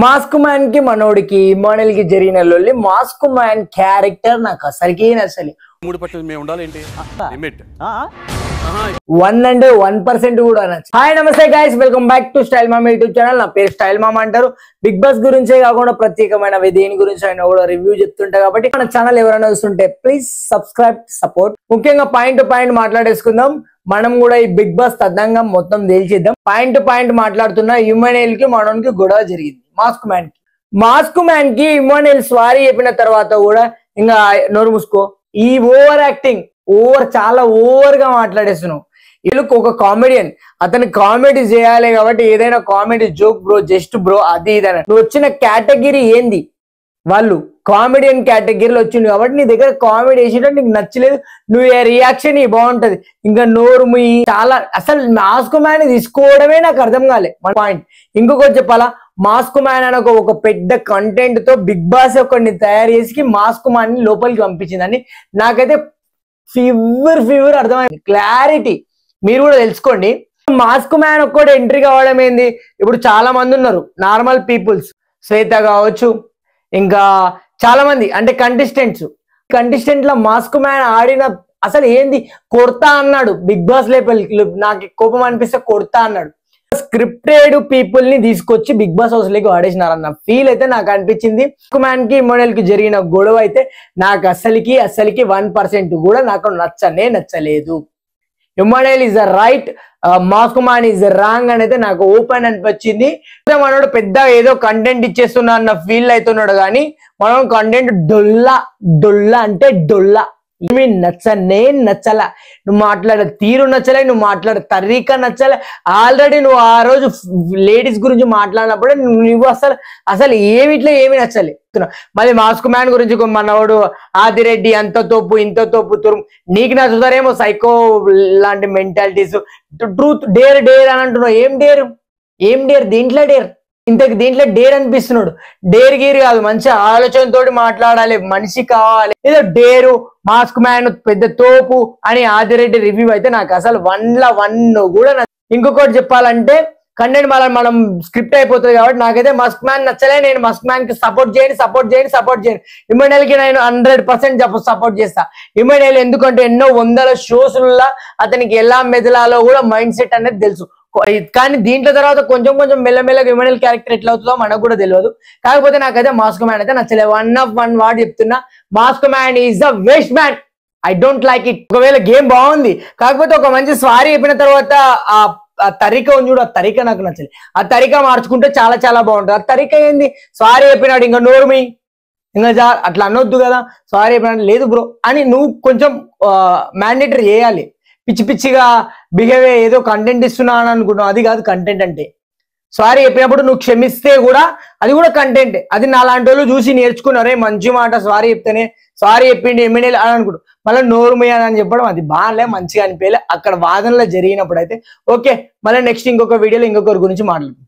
Mask man కి మనోడికి Emmanuel కి జరిగిన లొల్లి మాస్క్ మ్యాన్ క్యారెక్టర్ నాకు అసలుకి నచ్చలే. మూడు పట్ల మేము ఉండాలి ఏంటి లిమిట్ 1% కూడా నచ్చ. హాయ్ నమస్తే guys, welcome back to style మామ యూట్యూబ్ ఛానల్. నా పేరు స్టైల్ మామ అంటారు. బిగ్ బాస్ గురించే కాకుండా ప్రత్యేకమైన దేని గురించి అయినా కూడా రివ్యూ చెప్తుంటా కాబట్టి మన ఛానల్ ఎవరైనా చూస్తుంటే ప్లీజ్ సబ్స్క్రైబ్, సపోర్ట్. ముఖ్యంగా పాయింట్ టు పాయింట్ మాట్లాడేసుకుందాం. మనం కూడా ఈ బిగ్ బాస్ తద్దంగా మొత్తం తేల్చిద్దాం. పాయింట్ టు పాయింట్ మాట్లాడుతున్న ఇమానుయల్ కి మనోనికి గొడవ జరిగింది మాస్క్ మ్యాన్ కి ఇమానుయల్ సారీ చెప్పిన తర్వాత కూడా ఇంకా నోరు మూసుకో, ఈ ఓవర్ యాక్టింగ్ చాలా ఓవర్ గా మాట్లాడేస్తున్నావు. వీళ్ళకి ఒక కామెడియన్, అతను కామెడీ చేయాలి కాబట్టి ఏదైనా comedy joke bro, just bro, అది ఇదన. నువ్వు వచ్చిన కేటగిరీ ఏంది? వాళ్ళు కామెడియన్ కేటగిరీలో వచ్చింది కాబట్టి నీ దగ్గర కామెడీ వేసేటట్టు నీకు నచ్చలేదు. నువ్వు ఏ రియాక్షన్ బాగుంటది, ఇంకా నోరు ముయ్యి చాలా. అసలు మాస్క్ మ్యాన్ తీసుకోవడమే నాకు అర్థం కాలే. పాయింట్ ఇంకొకటి చెప్పాలా, మాస్క్ మ్యాన్ అని ఒక పెద్ద కంటెంట్ తో బిగ్ బాస్ ఒకరిని తయారు చేసి మాస్క్ మ్యాన్ ని లోపలికి పంపించిందని నాకైతే ఫీవర్ అర్థమైంది. క్లారిటీ మీరు కూడా తెలుసుకోండి. మాస్క్ మ్యాన్ ఒక్కటి ఎంట్రీ కావడం ఏంది? ఇప్పుడు చాలా మంది ఉన్నారు నార్మల్ పీపుల్స్, శ్వేత కావచ్చు, ఇంకా చాలా మంది అంటే కంటెస్టెంట్ లా మాస్క్ మ్యాన్ ఆడిన అసలు ఏంది? కొడతా అన్నాడు బిగ్ బాస్ లోపలికి. నాకు కోపం అనిపిస్తే కొడతా అన్నాడు. స్క్రిప్టెడ్ పీపుల్ ని తీసుకొచ్చి బిగ్ బాస్ హౌస్ లోకి వాడేసినారన్న ఫీల్ అయితే నాకు అనిపించింది. మాస్క్ మ్యాన్ కి ఇమానుయల్ కి జరిగిన గొడవ అయితే నాకు అసలుకి 1% కూడా నాకు నచ్చలేదు. Emmanuel is the right, mask man is the wrong అని అయితే నాకు ఓపెన్ అనిపించింది. మనోడు పెద్ద ఏదో కంటెంట్ ఇచ్చేస్తున్నా అన్న ఫీల్ అవుతున్నాడు కానీ మనం కంటెంట్ డొల్లా అంటే డొల్లా. ఏమి నచ్చల. నువ్వు మాట్లాడే తీరు నచ్చలే, నువ్వు మాట్లాడే తరీకా నచ్చలే. ఆల్రెడీ నువ్వు ఆ రోజు లేడీస్ గురించి మాట్లాడినప్పుడే నువ్వు అసలు ఏమి నచ్చలే. మళ్ళీ మాస్క్ మ్యాన్ గురించి మనవాడు ఆదిరెడ్డి అంత తోపు ఇంత తోపు తురుము, నీకు నచ్చుతారేమో సైకో లాంటి మెంటాలిటీస్. ట్రూత్ డేర్ అని అంటున్నావు. ఏం డేర్ దీంట్లో డేర్? దీంట్లో డేర్ అనిపిస్తున్నాడు. డేర్ గీర్ కాదు, మంచి ఆలోచనతో మాట్లాడాలి, మనిషి కావాలి. ఏదో డేరు మాస్క్ మ్యాన్ పెద్ద తోపు అని ఆదిరెడ్డి రివ్యూ అయితే నాకు అసలు 1 కూడా. ఇంకొకటి చెప్పాలంటే కంటెంట్ మనం స్క్రిప్ట్ అయిపోతుంది కాబట్టి నాకైతే మాస్క్ మ్యాన్ నచ్చలే. నేను మాస్క్ మ్యాన్ కి సపోర్ట్ చేయండి. ఇమానుయల్ కి నేను 100% సపోర్ట్ చేస్తా. ఇమానుయల్ ఎందుకంటే ఎన్నో వందల షోస్లలో అతనికి ఎలా మెదలాలో కూడా మైండ్ సెట్ అనేది తెలుసు. కానీ దీంట్లో తర్వాత కొంచెం మెల్లమెల్లగా ఇమానుయల్ క్యారెక్టర్ ఎట్లా అవుతుందో మనకు కూడా తెలియదు. కాకపోతే నాకైతే మాస్క్ మ్యాన్ అయితే నచ్చలేదు. 1 వార్డ్ చెప్తున్నా, mask man is the waste man. I don't like it. ఒకవేళ గేమ్ బాగుంది కాకపోతే ఒక మంచి స్వారీ చెప్పిన తర్వాత ఆ తరిక ఉంది చూడు, ఆ తరిక నాకు నచ్చలేదు. ఆ తరిక మార్చుకుంటే చాలా బాగుంటుంది. ఆ తరిక ఏంది? సారీ చెప్పినాడు ఇంకా నోరుమి, ఇంకా అట్లా అనొద్దు కదా. సారీ చెప్పినాడు, లేదు బ్రో అని నువ్వు కొంచెం మ్యాండేటరీ చేయాలి. పిచ్చిగా బిహేవ్ ఏదో కంటెంట్ ఇస్తున్నాను అనుకుంటున్నావు, అది కాదు కంటెంట్ అంటే. సారీ చెప్పినప్పుడు నువ్వు క్షమిస్తే కూడా అది కూడా కంటెంట్. అది నాలాంటి వాళ్ళు చూసి నేర్చుకున్నారే మంచి మాట, సారీ చెప్తేనే సారీ చెప్పిండి ఎమ్మెల్యేలు అని అనుకుంటు మళ్ళీ నోరుమయ్యాను అని చెప్పడం అది బాగాలే, మంచిగా అనిపించలే. అక్కడ వాదనలో జరిగినప్పుడు అయితే ఓకే. మళ్ళీ నెక్స్ట్ ఇంకొక వీడియోలో ఇంకొకరి గురించి మాట్లాడుతాం.